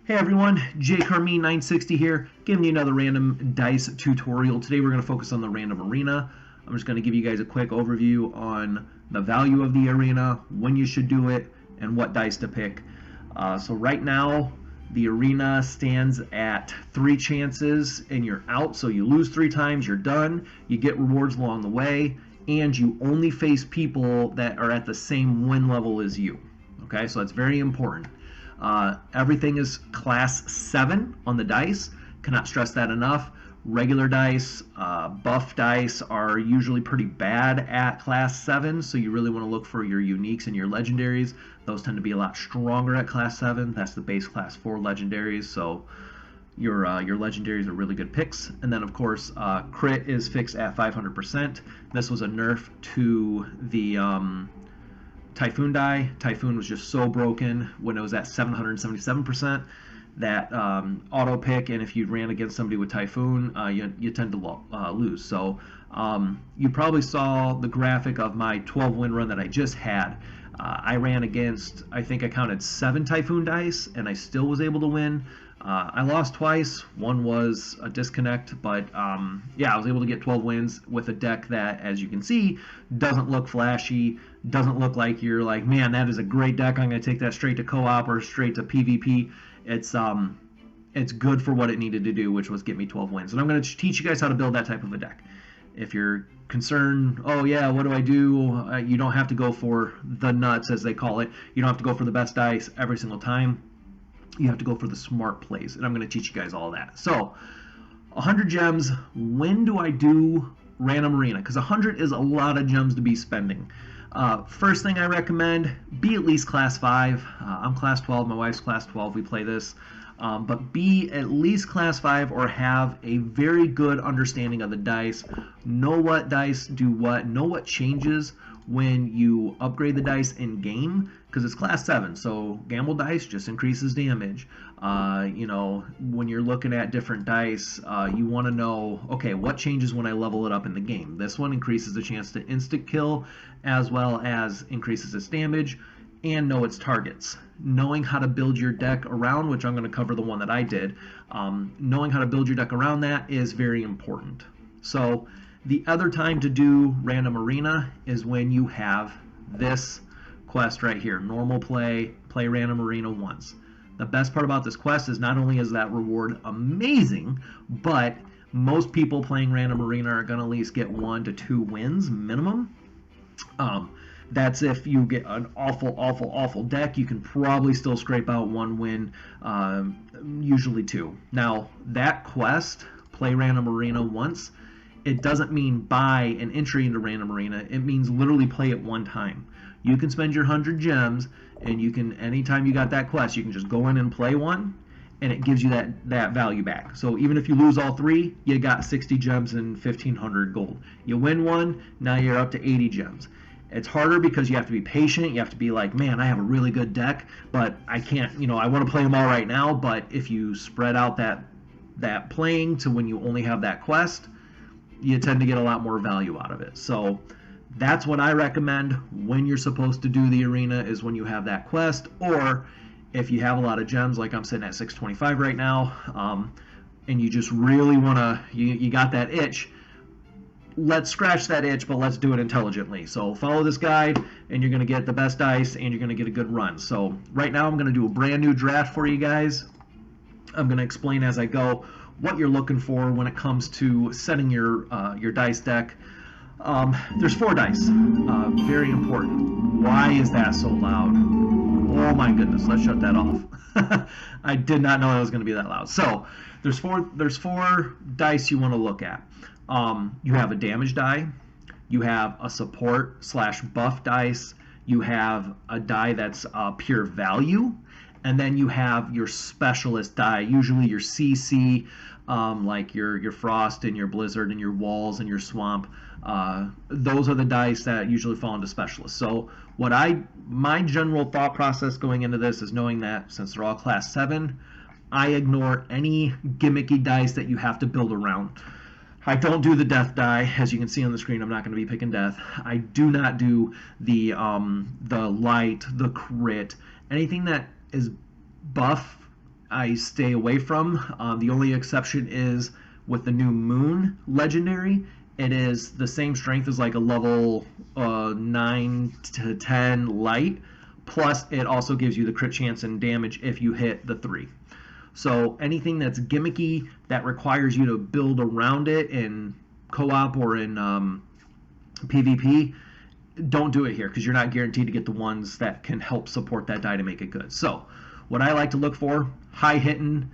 Hey everyone, JCarmine960 here, giving you another random dice tutorial. Today we're going to focus on the random arena. I'm just going to give you guys a quick overview on the value of the arena, when you should do it, and what dice to pick. So right now, the arena stands at 3 chances and you're out. So you lose 3 times, you're done. You get rewards along the way, and you only face people that are at the same win level as you. Okay, so that's very important. Everything is class 7 on the dice. Cannot stress that enough. Regular dice, buff dice are usually pretty bad at class 7, so you really want to look for your uniques and your legendaries. Those tend to be a lot stronger at class 7. That's the base class 4 legendaries, so your legendaries are really good picks. And then of course crit is fixed at 500%. This was a nerf to the Typhoon die. Typhoon was just so broken when it was at 777% that auto pick, and if you ran against somebody with Typhoon, you tend to lose. So you probably saw the graphic of my 12 win run that I just had. I ran against, I think I counted 7 Typhoon dice, and I still was able to win. I lost twice. One was a disconnect, but yeah, I was able to get 12 wins with a deck that, as you can see, doesn't look flashy, doesn't look like you're like, man, that is a great deck, I'm going to take that straight to co-op or straight to PvP. It's good for what it needed to do, which was get me 12 wins. And I'm going to teach you guys how to build that type of a deck. If you're concerned, oh yeah, what do I do? You don't have to go for the nuts, as they call it. You don't have to go for the best dice every single time. You have to go for the smart plays, and I'm going to teach you guys all that. So 100 gems. When do I do random arena? Because 100 is a lot of gems to be spending. First thing I recommend, be at least class 5. I'm class 12, my wife's class 12, we play this. But be at least class 5 or have a very good understanding of the dice. Know what dice do what, know what changes when you upgrade the dice in game, because it's class 7, so gamble dice just increases damage. You know, when you're looking at different dice, you want to know, okay, what changes when I level it up in the game? This one increases the chance to instant kill as well as increases its damage, and know its targets. Knowing how to build your deck around, which I'm going to cover the one that I did, knowing how to build your deck around that is very important. So the other time to do random arena is when you have this quest right here, normal play random arena once. The best part about this quest is not only is that reward amazing, but most people playing random arena are going to at least get 1 to 2 wins minimum. That's if you get an awful deck. You can probably still scrape out 1 win, usually 2. Now that quest, play random arena once, it doesn't mean buy an entry into random arena. It means literally play it 1 time. You can spend your 100 gems, and you can, anytime you got that quest, you can just go in and play 1, and it gives you that value back. So even if you lose all 3, you got 60 gems and 1,500 gold. You win 1, now you're up to 80 gems. It's harder because you have to be patient. You have to be like, man, I have a really good deck, but I can't, you know, I want to play them all right now. But if you spread out that playing to when you only have that quest, you tend to get a lot more value out of it. So that's what I recommend when you're supposed to do the arena, is when you have that quest, or if you have a lot of gems, like I'm sitting at 625 right now, and you just really want to, you got that itch. Let's scratch that itch, but let's do it intelligently. So follow this guide, and you're going to get the best dice, and you're going to get a good run. So right now I'm going to do a brand new draft for you guys. I'm going to explain as I go what you're looking for when it comes to setting your dice deck. There's 4 dice. Very important. Why is that so loud? Oh my goodness, let's shut that off. I did not know it was going to be that loud. So there's four dice you want to look at. You have a damage die, you have a support / buff dice, you have a die that's pure value, and then you have your specialist die, usually your CC, like your Frost and your Blizzard and your Walls and your Swamp. Those are the dice that usually fall into specialists. So my general thought process going into this is knowing that since they're all class 7, I ignore any gimmicky dice that you have to build around. I don't do the death die. As you can see on the screen, I'm not going to be picking death. I do not do the light, the crit, anything that is buff I stay away from. The only exception is with the new Moon Legendary. It is the same strength as like a level 9 to 10 light, plus it also gives you the crit chance and damage if you hit the 3. So anything that's gimmicky that requires you to build around it in co-op or in PvP, don't do it here because you're not guaranteed to get the ones that can help support that die to make it good. So what I like to look for, high hitting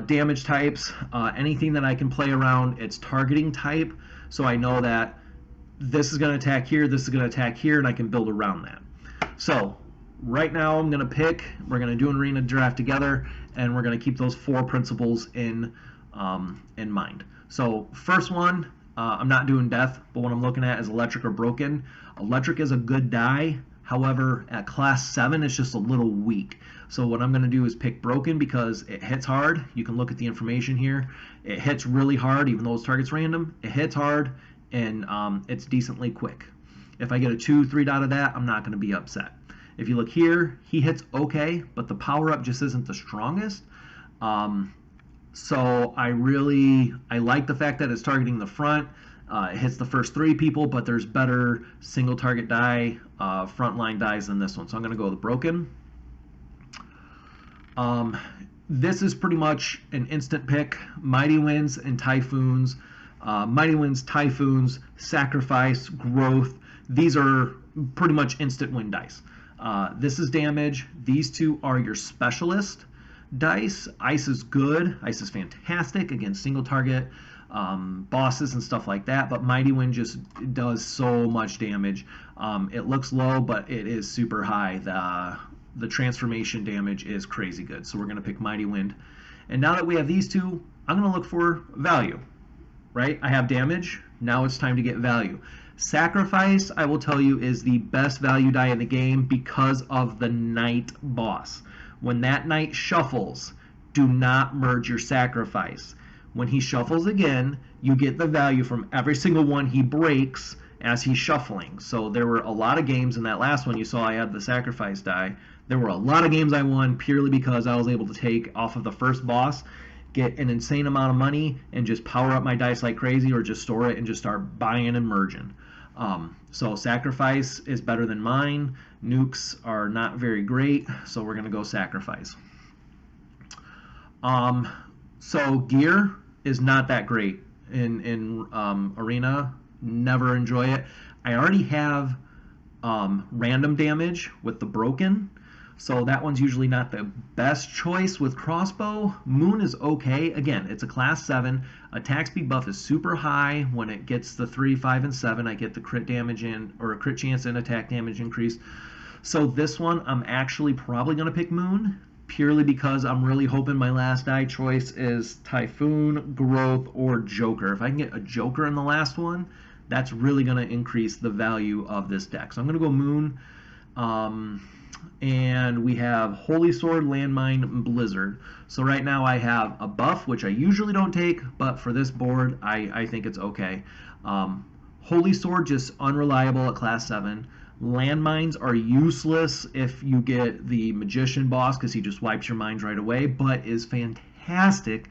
damage types, anything that I can play around its targeting type, so I know that this is going to attack here, this is going to attack here, and I can build around that. So right now I'm going to pick, we're going to do an arena draft together, and we're going to keep those 4 principles in mind. So first one, I'm not doing death, but what I'm looking at is electric or broken. Electric is a good die, however at class 7 it's just a little weak. So what I'm going to do is pick broken because it hits hard. You can look at the information here. It hits really hard even though its target's random. It hits hard and it's decently quick. If I get a 2-3 out of that, I'm not going to be upset. If you look here, he hits okay, but the power up just isn't the strongest. So I like the fact that it's targeting the front. It hits the first 3 people, but there's better single target die, frontline dies than this one. So I'm going to go with broken. This is pretty much an instant pick. Mighty Winds and Typhoons. Mighty Winds, Typhoons, Sacrifice, Growth. These are pretty much instant win dice. This is damage. These 2 are your specialist dice. Ice is good. Ice is fantastic against single target bosses and stuff like that, but Mighty Wind just does so much damage. It looks low, but it is super high. The transformation damage is crazy good, so we're going to pick Mighty Wind. And now that we have these 2, I'm going to look for value, right? I have damage. Now it's time to get value. Sacrifice, I will tell you, is the best value die in the game because of the Knight boss. When that Knight shuffles, do not merge your Sacrifice. When he shuffles again, you get the value from every single one he breaks as he's shuffling. So there were a lot of games in that last one you saw I had the Sacrifice die. There were a lot of games I won purely because I was able to take off of the first boss, get an insane amount of money, and just power up my dice like crazy, or just store it and just start buying and merging. So Sacrifice is better than mine. Nukes are not very great, so we're going to go Sacrifice. So gear is not that great in Arena. Never enjoy it. I already have random damage with the broken, so that one's usually not the best choice with crossbow. Moon is okay. Again, it's a class 7. Attack speed buff is super high. When it gets the 3, 5, and 7, I get the crit damage and or a crit chance and attack damage increase. So this one, I'm actually probably going to pick Moon, purely because I'm really hoping my last die choice is Typhoon, Growth, or Joker. If I can get a Joker in the last one, that's really going to increase the value of this deck. So I'm going to go Moon. And we have Holy Sword, Landmine, and Blizzard. So right now I have a buff, which I usually don't take, but for this board, I think it's okay. Holy Sword, just unreliable at class 7. Landmines are useless if you get the Magician boss because he just wipes your minds right away, but is fantastic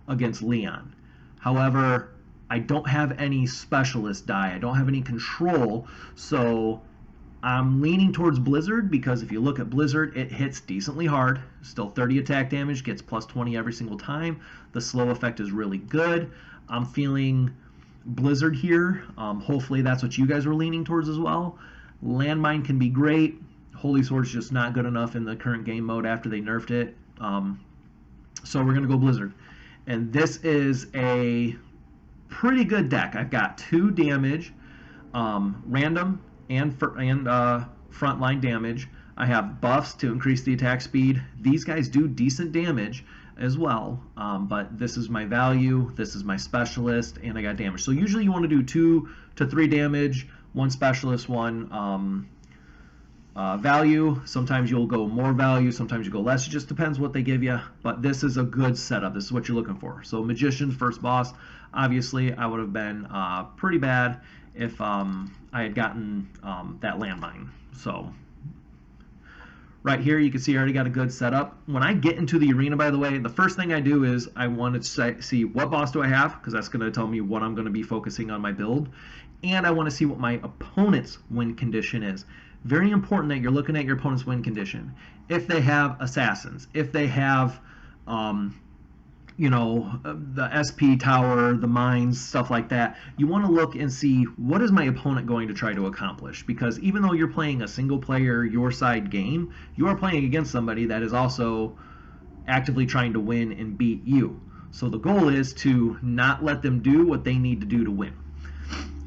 against Leon. However, I don't have any specialist die. I don't have any control, so I'm leaning towards Blizzard because if you look at Blizzard, it hits decently hard. Still 30 attack damage, gets plus 20 every single time. The slow effect is really good. I'm feeling Blizzard here. Hopefully that's what you guys were leaning towards as well. Landmine can be great. Holy Sword's just not good enough in the current game mode after they nerfed it. So we're going to go Blizzard. And this is a pretty good deck. I've got 2 damage, random, and frontline damage. I have buffs to increase the attack speed. These guys do decent damage as well, but this is my value, this is my specialist, and I got damage. So usually you want to do 2 to 3 damage, 1 specialist, 1 value. Sometimes you'll go more value, sometimes you go less. It just depends what they give you, but this is a good setup. This is what you're looking for. So Magician's first boss, obviously I would have been pretty bad if I had gotten that landmine. So Right here, you can see I already got a good setup. When I get into the arena, by the way, the first thing I do is I want to see what boss do I have, because that's going to tell me what I'm going to be focusing on my build. And I want to see what my opponent's win condition is. Very important that you're looking at your opponent's win condition. If they have assassins, if they have the SP tower, the mines, stuff like that. You want to look and see what is my opponent going to try to accomplish, because even though you're playing a single player your side game, you are playing against somebody that is also actively trying to win and beat you. So the goal is to not let them do what they need to do to win.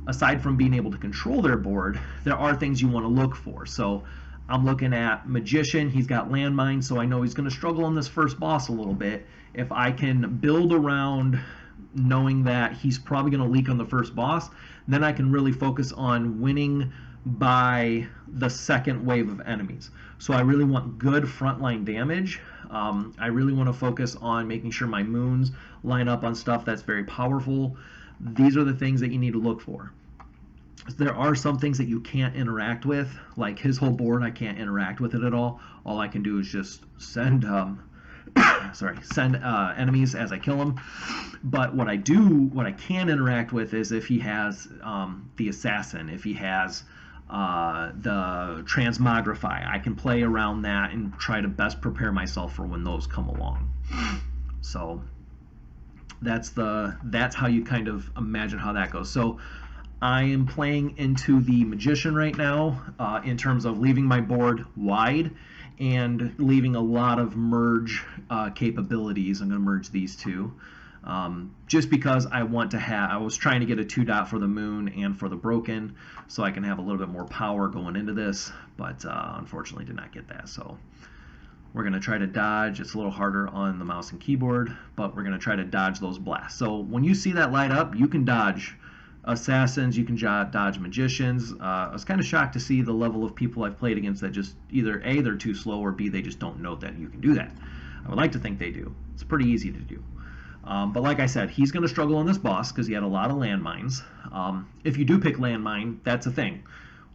Aside from being able to control their board, there are things you want to look for. So I'm looking at Magician. He's got landmines, so I know he's going to struggle on this first boss a little bit. If I can build around knowing that he's probably going to leak on the first boss, then I can really focus on winning by the second wave of enemies. So I really want good frontline damage. I really want to focus on making sure my moons line up on stuff that's very powerful. These are the things that you need to look for. There are some things that you can't interact with, like his whole board. I can't interact with it at all. All I can do is just send enemies as I kill them. But what I can interact with is if he has the assassin, if he has the transmogrify. I can play around that and try to best prepare myself for when those come along. So that's how you kind of imagine how that goes. So I am playing into the Magician right now in terms of leaving my board wide and leaving a lot of merge capabilities. I'm going to merge these two just because I was trying to get a 2 dot for the moon and for the broken so I can have a little bit more power going into this, but unfortunately did not get that. So we're going to try to dodge. It's a little harder on the mouse and keyboard, but we're going to try to dodge those blasts. So when you see that light up, you can dodge assassins, you can dodge magicians. I was kind of shocked to see the level of people I've played against that just either A, they're too slow, or B, they just don't know that you can do that. I would like to think they do. It's pretty easy to do. But like I said, he's going to struggle on this boss because he had a lot of landmines. If you do pick landmine, that's a thing.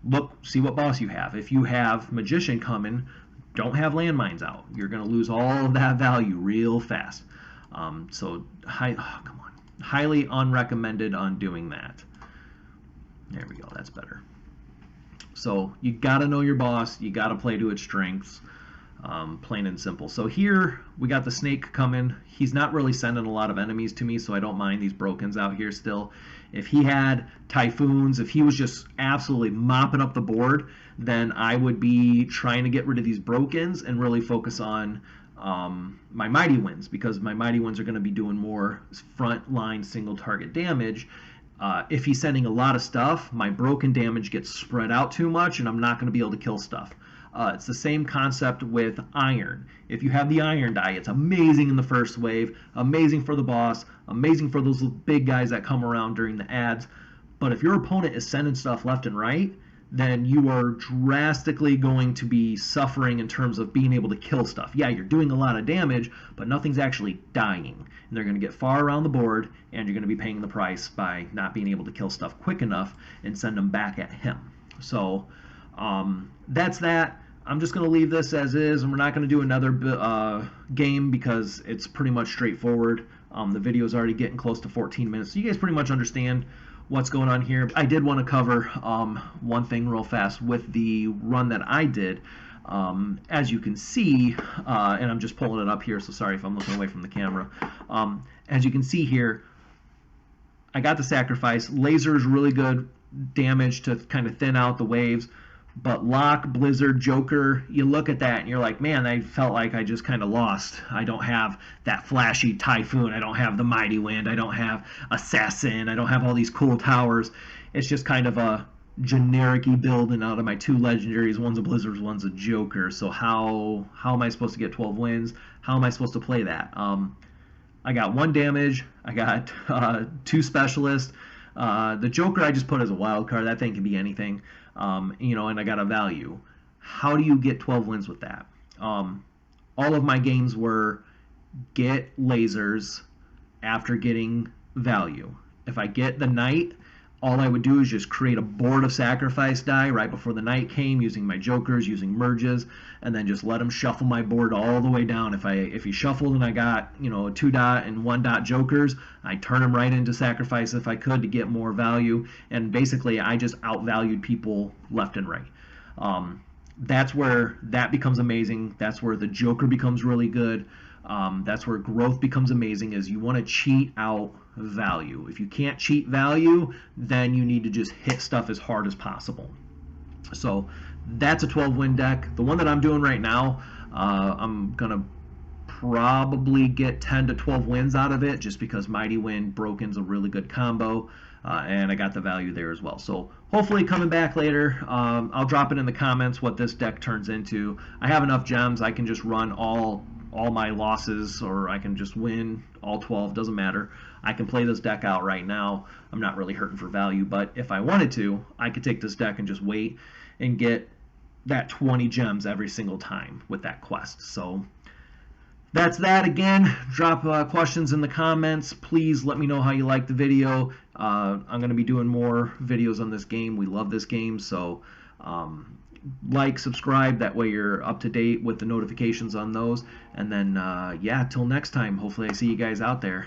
Look, see what boss you have. If you have magician coming, don't have landmines out. You're going to lose all of that value real fast. Highly unrecommended on doing that. There we go, that's better. So you gotta know your boss, you gotta play to its strengths, plain and simple. So here we got the snake coming. He's not really sending a lot of enemies to me, so I don't mind these brokens out here still. If he had typhoons, if he was just absolutely mopping up the board, then I would be trying to get rid of these brokens and really focus on my mighty winds, because my mighty winds are going to be doing more front line single target damage. If he's sending a lot of stuff, my broken damage gets spread out too much and I'm not going to be able to kill stuff. It's the same concept with iron. If you have the iron die, it's amazing in the first wave, amazing for the boss, amazing for those big guys that come around during the ads. But if your opponent is sending stuff left and right, then you are drastically going to be suffering in terms of being able to kill stuff. Yeah, you're doing a lot of damage, but nothing's actually dying. And they're going to get far around the board, and you're going to be paying the price by not being able to kill stuff quick enough and send them back at him. So that's that. I'm just going to leave this as is, and we're not going to do another game because it's pretty much straightforward. The video is already getting close to 14 minutes, so you guys pretty much understand what's going on here. I did want to cover one thing real fast with the run that I did. As you can see, and I'm just pulling it up here, so sorry if I'm looking away from the camera. As you can see here, I got the sacrifice. Laser is really good damage to kind of thin out the waves. But Locke, Blizzard, Joker, you look at that and you're like, man, I felt like I just kind of lost. I don't have that flashy Typhoon. I don't have the Mighty Wind. I don't have Assassin. I don't have all these cool towers. It's just kind of a generic-y build, and out of my 2 legendaries, one's a Blizzard, one's a Joker. So how am I supposed to get 12 wins? How am I supposed to play that? I got 1 damage. I got 2 specialists. The Joker I just put as a wild card. That thing can be anything. And I got a value. How do you get 12 wins with that? All of my games were get lasers after getting value. If I get the knight, all I would do is just create a board of sacrifice die right before the night came, using my jokers, using merges, and then just let them shuffle my board all the way down. If he shuffled and I got, you know, a 2-dot and 1-dot jokers, I turn them right into sacrifice if I could to get more value. And basically, I just outvalued people left and right. That's where that becomes amazing. That's where the joker becomes really good. That's where growth becomes amazing, is you want to cheat out value. If you can't cheat value, then you need to just hit stuff as hard as possible. So that's a 12-win deck. The one that I'm doing right now, I'm going to probably get 10 to 12 wins out of it, just because Mighty Wind Broken's a really good combo, and I got the value there as well. So hopefully coming back later, I'll drop it in the comments what this deck turns into. I have enough gems. I can just run all my losses, or I can just win all 12, doesn't matter. I can play this deck out right now. I'm not really hurting for value, but if I wanted to, I could take this deck and just wait and get that 20 gems every single time with that quest. So that's that. Again, drop questions in the comments. Please let me know how you like the video. I'm going to be doing more videos on this game. We love this game, so like, subscribe, that way you're up to date with the notifications on those. And then yeah, till next time, hopefully I see you guys out there.